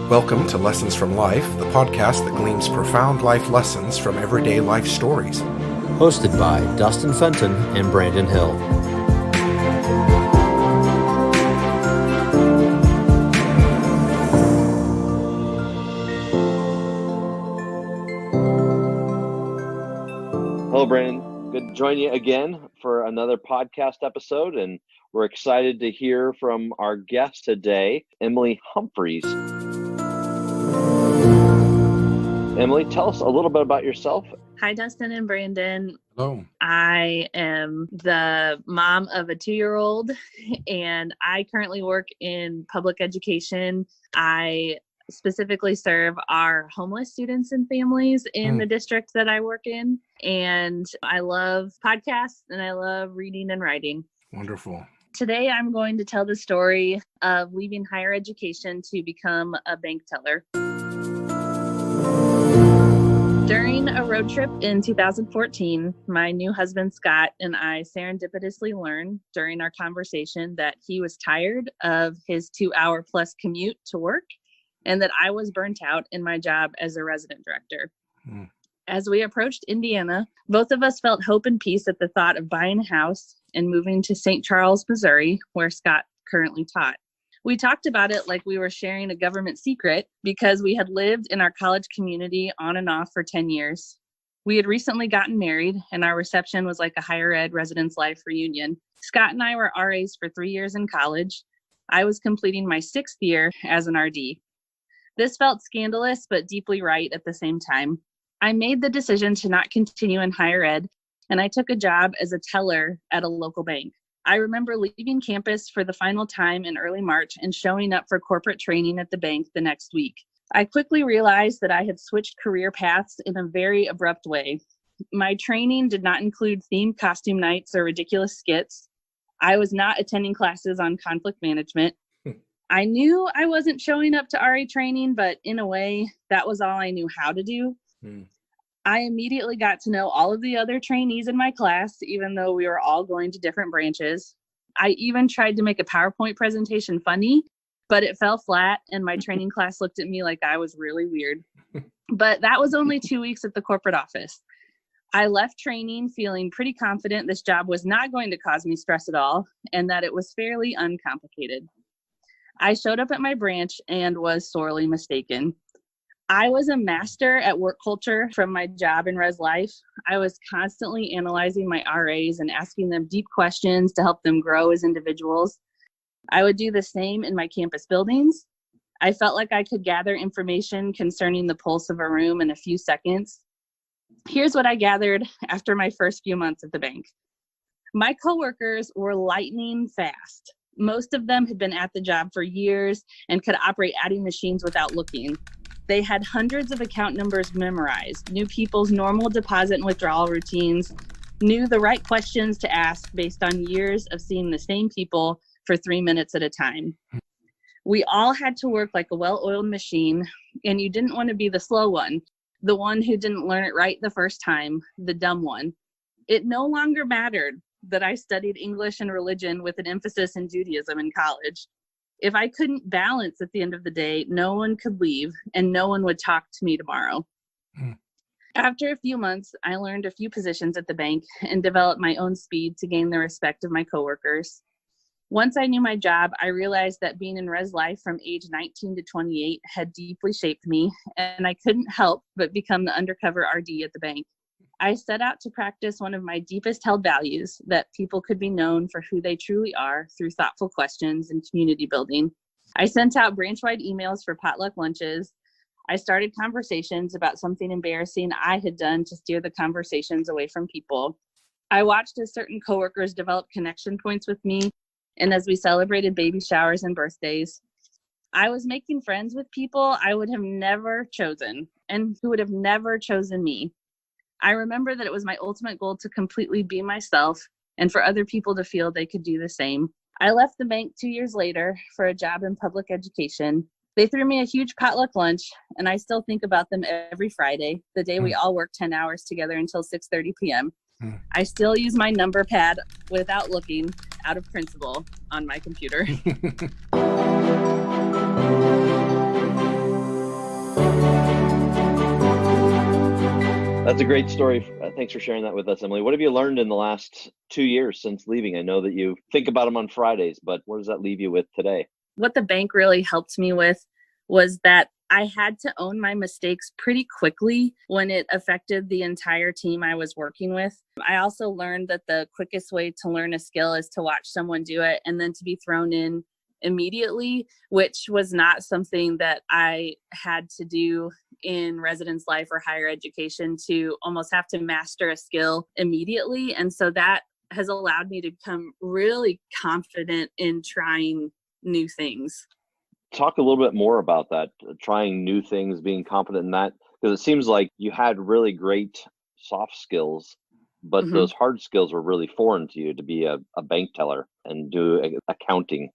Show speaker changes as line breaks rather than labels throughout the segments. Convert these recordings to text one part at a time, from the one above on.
Welcome to Lessons from Life, the podcast that gleans profound life lessons from everyday life stories.
Hosted by Dustin Fenton and Brandon Hill.
Hello, Brandon. Good to join you again for another podcast episode, and we're excited to hear from our guest today, Emily Humphreys. Emily, tell us a little bit about yourself.
Hi, Dustin and Brandon.
Hello.
I am the mom of a 2-year-old, and I currently work in public education. I specifically serve our homeless students and families in the district that I work in. And I love podcasts and I love reading and writing.
Wonderful.
Today, I'm going to tell the story of leaving higher education to become a bank teller. During a road trip in 2014, my new husband, Scott, and I serendipitously learned during our conversation that he was tired of his 2-hour-plus commute to work and that I was burnt out in my job as a resident director. As we approached Indiana, both of us felt hope and peace at the thought of buying a house and moving to St. Charles, Missouri, where Scott currently taught. We talked about it like we were sharing a government secret because we had lived in our college community on and off for 10 years. We had recently gotten married, and our reception was like a higher ed residence life reunion. Scott and I were RAs for 3 years in college. I was completing my 6th year as an RD. This felt scandalous, but deeply right at the same time. I made the decision to not continue in higher ed, and I took a job as a teller at a local bank. I remember leaving campus for the final time in early March and showing up for corporate training at the bank the next week. I quickly realized that I had switched career paths in a very abrupt way. My training did not include themed costume nights or ridiculous skits. I was not attending classes on conflict management. I knew I wasn't showing up to RA training, but in a way, that was all I knew how to do. I immediately got to know all of the other trainees in my class, even though we were all going to different branches. I even tried to make a PowerPoint presentation funny, but it fell flat, and my training class looked at me like I was really weird. But that was only 2 weeks at the corporate office. I left training feeling pretty confident this job was not going to cause me stress at all, and that it was fairly uncomplicated. I showed up at my branch and was sorely mistaken. I was a master at work culture from my job in res life. I was constantly analyzing my RAs and asking them deep questions to help them grow as individuals. I would do the same in my campus buildings. I felt like I could gather information concerning the pulse of a room in a few seconds. Here's what I gathered after my first few months at the bank. My coworkers were lightning fast. Most of them had been at the job for years and could operate adding machines without looking. They had hundreds of account numbers memorized, knew people's normal deposit and withdrawal routines, knew the right questions to ask based on years of seeing the same people for 3 minutes at a time. We all had to work like a well-oiled machine, and you didn't want to be the slow one, the one who didn't learn it right the first time, the dumb one. It no longer mattered that I studied English and religion with an emphasis in Judaism in college. If I couldn't balance at the end of the day, no one could leave and no one would talk to me tomorrow. After a few months, I learned a few positions at the bank and developed my own speed to gain the respect of my coworkers. Once I knew my job, I realized that being in res life from age 19 to 28 had deeply shaped me, and I couldn't help but become the undercover RD at the bank. I set out to practice one of my deepest held values, that people could be known for who they truly are through thoughtful questions and community building. I sent out branch-wide emails for potluck lunches. I started conversations about something embarrassing I had done to steer the conversations away from people. I watched as certain coworkers develop connection points with me, and as we celebrated baby showers and birthdays. I was making friends with people I would have never chosen and who would have never chosen me. I remember that it was my ultimate goal to completely be myself and for other people to feel they could do the same. I left the bank 2 years later for a job in public education. They threw me a huge potluck lunch, and I still think about them every Friday, the day we all worked 10 hours together until 6:30 p.m. I still use my number pad without looking, out of principle, on my computer.
That's a great story. Thanks for sharing that with us, Emily. What have you learned in the last 2 years since leaving? I know that you think about them on Fridays, but what does that leave you with today?
What the bank really helped me with was that I had to own my mistakes pretty quickly when it affected the entire team I was working with. I also learned that the quickest way to learn a skill is to watch someone do it and then to be thrown in immediately, which was not something that I had to do in residence life or higher education, to almost have to master a skill immediately. And so that has allowed me to become really confident in trying new things.
Talk a little bit more about that, trying new things, being confident in that, because it seems like you had really great soft skills, but
Mhm.
those hard skills were really foreign to you to be a bank teller and do accounting.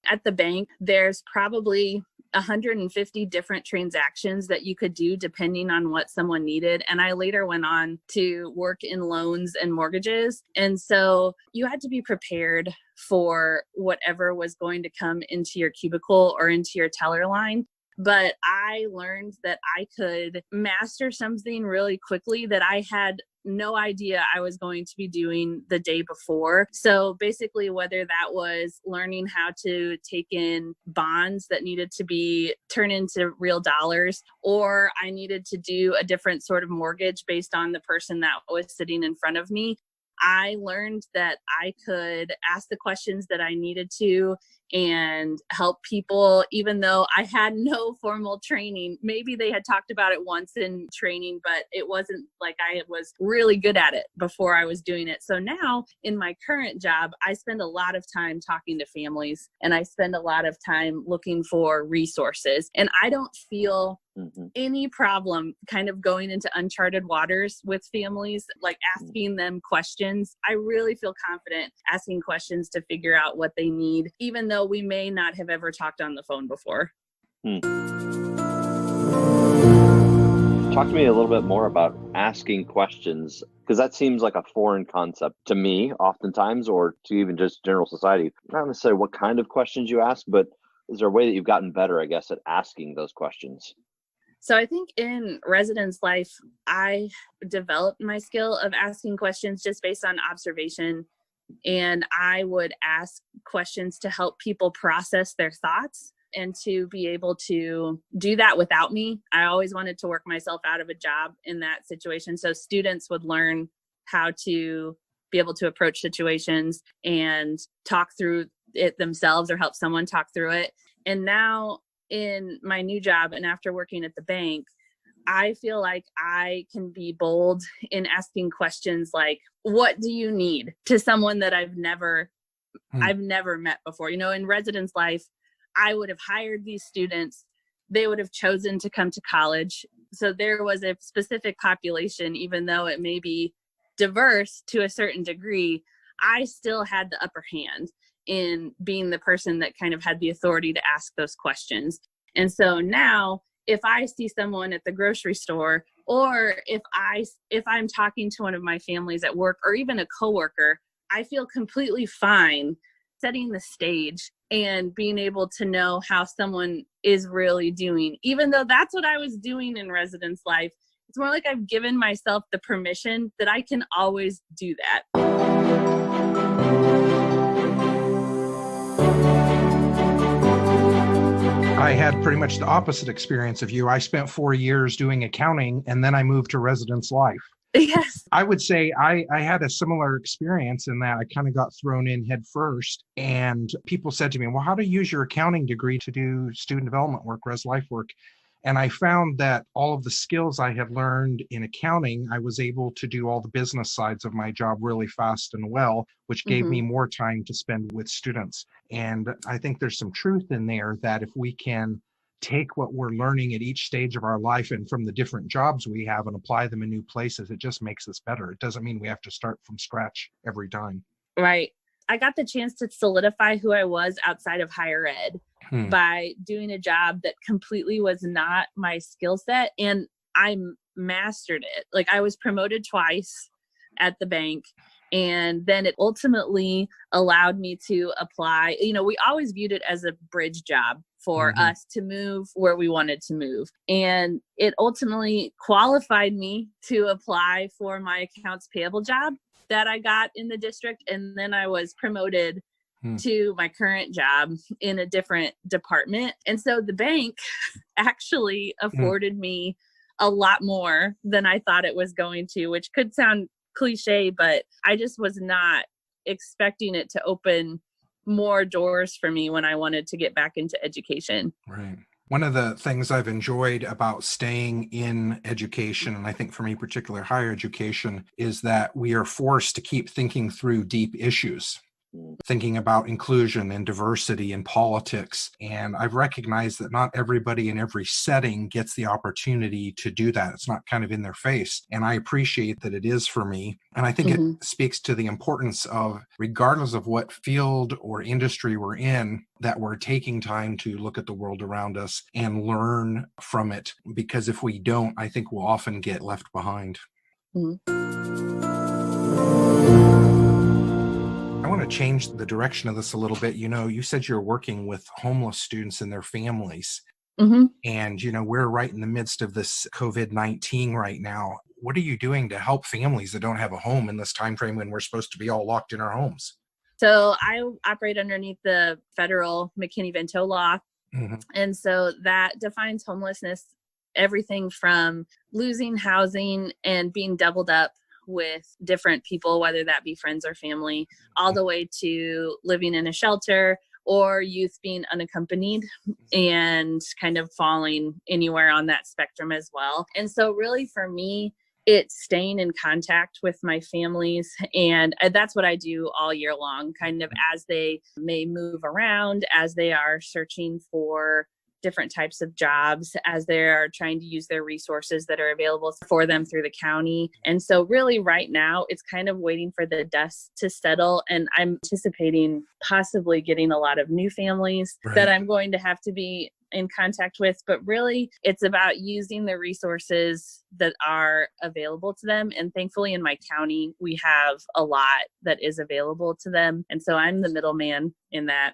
At the bank, there's probably 150 different transactions that you could do depending on what someone needed. And I later went on to work in loans and mortgages. And so you had to be prepared for whatever was going to come into your cubicle or into your teller line. But I learned that I could master something really quickly that I had no idea I was going to be doing the day before. So basically, whether that was learning how to take in bonds that needed to be turned into real dollars, or I needed to do a different sort of mortgage based on the person that was sitting in front of me, I learned that I could ask the questions that I needed to and help people, even though I had no formal training. Maybe they had talked about it once in training, but it wasn't like I was really good at it before I was doing it. So now in my current job, I spend a lot of time talking to families and I spend a lot of time looking for resources. And I don't feel any problem kind of going into uncharted waters with families, like asking them questions. I really feel confident asking questions to figure out what they need, even though we may not have ever talked on the phone before.
Talk to me a little bit more about asking questions, because that seems like a foreign concept to me oftentimes, or to even just general society. Not necessarily what kind of questions you ask, but is there a way that you've gotten better, I guess, at asking those questions?
So I think in residence life, I developed my skill of asking questions just based on observation. And I would ask questions to help people process their thoughts and to be able to do that without me. I always wanted to work myself out of a job in that situation. So students would learn how to be able to approach situations and talk through it themselves or help someone talk through it. And now in my new job and after working at the bank, I feel like I can be bold in asking questions like, what do you need, to someone that I've never met before. You know, in residence life, I would have hired these students. They would have chosen to come to college. So there was a specific population, even though it may be diverse to a certain degree, I still had the upper hand in being the person that kind of had the authority to ask those questions. And so now if I see someone at the grocery store, or if I'm talking to one of my families at work or even a coworker, I feel completely fine setting the stage and being able to know how someone is really doing, even though that's what I was doing in residence life. It's more like I've given myself the permission that I can always do that.
I had pretty much the opposite experience of you. I spent 4 years doing accounting, and then I moved to residence life.
Yes.
I would say I had a similar experience in that I kind of got thrown in head first, and people said to me, well, how do you use your accounting degree to do student development work, res life work? And I found that all of the skills I had learned in accounting, I was able to do all the business sides of my job really fast and well, which gave me more time to spend with students. And I think there's some truth in there that if we can take what we're learning at each stage of our life and from the different jobs we have and apply them in new places, it just makes us better. It doesn't mean we have to start from scratch every time.
Right. I got the chance to solidify who I was outside of higher ed by doing a job that completely was not my skill set. And I mastered it. Like, I was promoted twice at the bank. And then it ultimately allowed me to apply. You know, we always viewed it as a bridge job for us to move where we wanted to move. And it ultimately qualified me to apply for my accounts payable job that I got in the district. And then I was promoted to my current job in a different department. And so the bank actually afforded me a lot more than I thought it was going to, which could sound cliche, but I just was not expecting it to open more doors for me when I wanted to get back into education.
Right. One of the things I've enjoyed about staying in education, and I think for me, particular higher education, is that we are forced to keep thinking through deep issues, thinking about inclusion and diversity in politics. And I've recognized that not everybody in every setting gets the opportunity to do that. It's not kind of in their face. And I appreciate that it is for me. And I think it speaks to the importance of, regardless of what field or industry we're in, that we're taking time to look at the world around us and learn from it. Because if we don't, I think we'll often get left behind. I want to change the direction of this a little bit. You said you're working with homeless students and their families. And, we're right in the midst of this COVID-19 right now. What are you doing to help families that don't have a home in this time frame when we're supposed to be all locked in our homes?
So I operate underneath the federal McKinney-Vento law. And so that defines homelessness, everything from losing housing and being doubled up with different people, whether that be friends or family, all the way to living in a shelter or youth being unaccompanied and kind of falling anywhere on that spectrum as well. And so really for me, it's staying in contact with my families. And that's what I do all year long, kind of as they may move around, as they are searching for different types of jobs, as they're trying to use their resources that are available for them through the county. And so really right now, it's kind of waiting for the dust to settle. And I'm anticipating possibly getting a lot of new families that I'm going to have to be in contact with. But really, it's about using the resources that are available to them. And thankfully in my county, we have a lot that is available to them. And so I'm the middleman in that.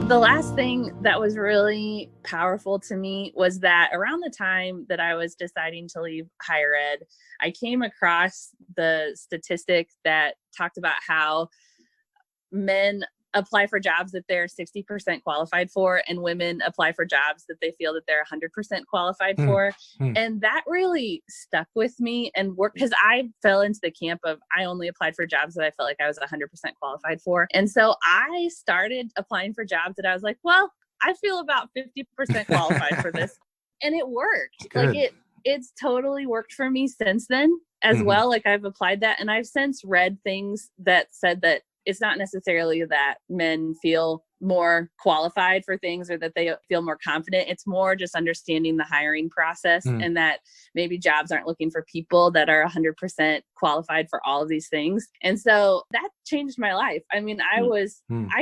The last thing that was really powerful to me was that around the time that I was deciding to leave higher ed, I came across the statistic that talked about how men apply for jobs that they're 60% qualified for, and women apply for jobs that they feel that they're 100% qualified for. And that really stuck with me and worked, because I fell into the camp of I only applied for jobs that I felt like I was 100% qualified for. And so I started applying for jobs that I was like, well, I feel about 50% qualified for this. And it worked.
Good.
Like it's totally worked for me since then as well. Like I've applied that, and I've since read things that said that it's not necessarily that men feel more qualified for things or that they feel more confident. It's more just understanding the hiring process and that maybe jobs aren't looking for people that are 100% qualified for all of these things. And so that changed my life. I mean, I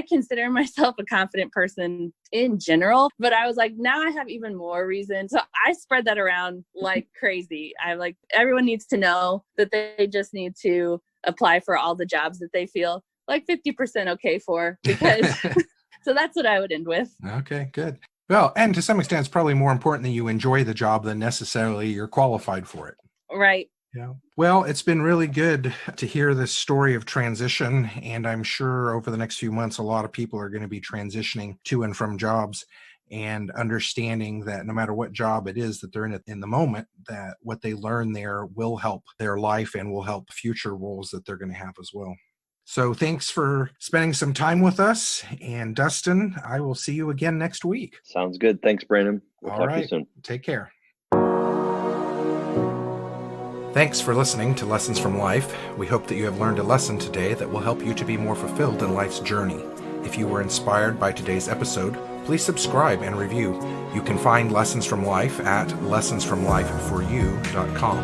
consider myself a confident person in general, but I was like, now I have even more reason. So I spread that around like crazy. Everyone needs to know that they just need to apply for all the jobs that they feel like 50% okay for, because so that's what I would end with.
Okay, good. Well, and to some extent, it's probably more important that you enjoy the job than necessarily you're qualified for it.
Right.
Yeah. Well, it's been really good to hear this story of transition. And I'm sure over the next few months, a lot of people are going to be transitioning to and from jobs, and understanding that no matter what job it is that they're in the moment, that what they learn there will help their life and will help future roles that they're going to have as well. So thanks for spending some time with us. And Dustin, I will see you again next week.
Sounds good. Thanks, Brandon. We'll
All
talk
right.
to you soon.
Take care. Thanks for listening to Lessons from Life. We hope that you have learned a lesson today that will help you to be more fulfilled in life's journey. If you were inspired by today's episode, please subscribe and review. You can find Lessons from Life at lessonsfromlifeforyou.com.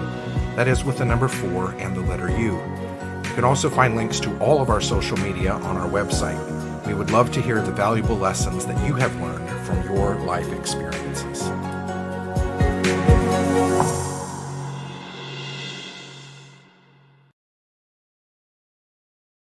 That is with the number 4 and the letter U. You can also find links to all of our social media on our website. We would love to hear the valuable lessons that you have learned from your life experiences.